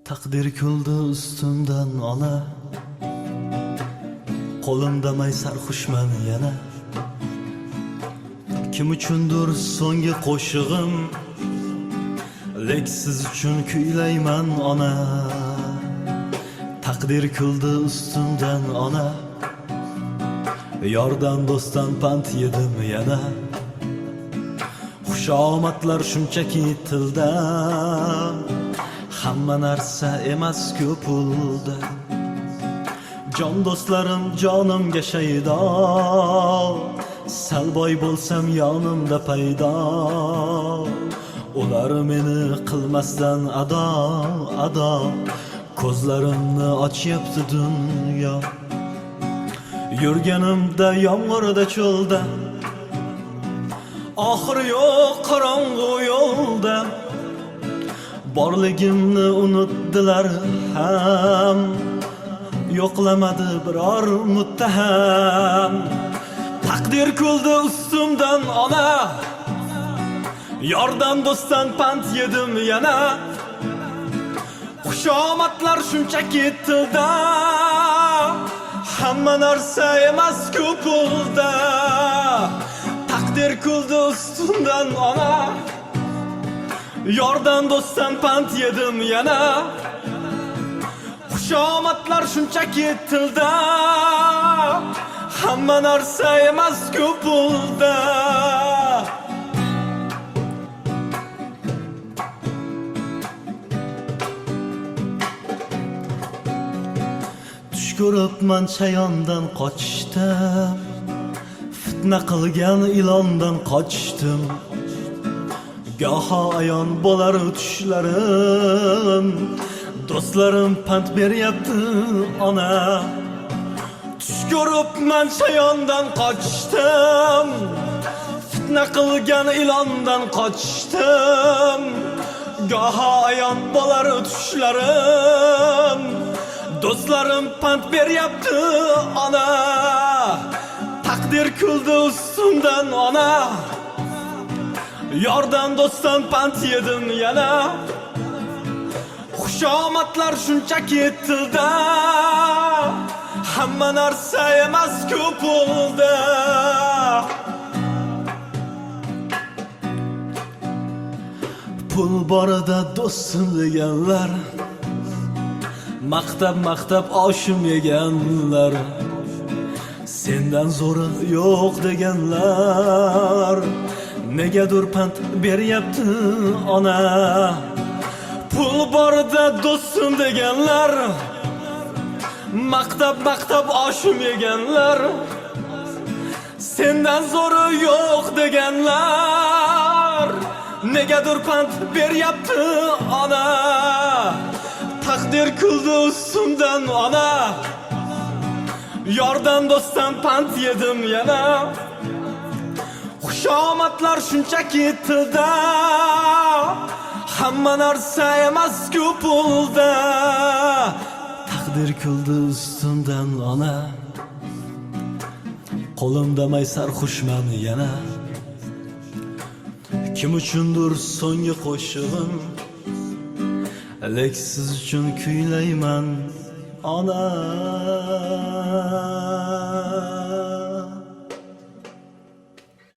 Takdir kuldi ustimdan ona, qo'limda may sarxushman yana. Kim uchundir so'nggi qo'shig'im, lek siz uchun kuylayman ona. Takdir kuldi ustimdan ona, yordan do'stdan pand yedim yana. Xushomadlar shunchaki tilda, hamma narsa emas ko'p pulda. Jon do'stlarim jonimga shaydo, sal boy bo'lsam yonimda paydo. Ular meni qilmasdan ado, ko'zlarimni ochyapti dunyo. Yurganimda yomg'irda cho'lda, oxiri yo'q qorong'u yo'lda. Borligimni unutdilar ham, yo'qlamadi biror muttaham. Takdir kuldi ustimdan ona, yordan do'stdan pand yedim yana. Xushomadlar shunchaki tilda, hamma narsa emas ko'p pulda. Takdir kuldi ustimdan ona, yordan do'stdan pand yedim yana. Xushomadlar shunchaki tilda, hamma narsa emas ko'p pulda. Tush ko'ribman chayondan qochdim, fitna qilgan ilondan qochdim. Goho ayon bo'lar tushlarim, do'stlarim pand beryapti ona. Tush ko'ribman chayondan qochdim, fitna qilgan ilondan qochdim. Goho ayon bo'lar tushlarim, do'stlarim pand beryapti ona. Takdir kuldi ustimdan ona, yordan do'stdan pand yedim yana. Xushomadlar shunchaki tilda, hamma narsa emas ko'p pulda. Pul borida do'stim deganlar, maqtab oshim yeganlar. Sendan zo'ri yo'q deganlar, negadir pand beryapti ona. Pul borida do'stim deganlar, maqtab oshim yeganlar. Sendan zo'ri yo'q deganlar, negadir pand beryapti ona. Takdir kuldi ustimdan ona, yordan do'stdan pand yedim yana. Xushomadlar shunchaki tilda, hamma narsa emas ko'p pulda. Takdir kuldi ustimdan ona, qo'limda may sarxushman yana. Kim uchundir so'nggi qo'shig'im, lek siz uchun kuylayman ona.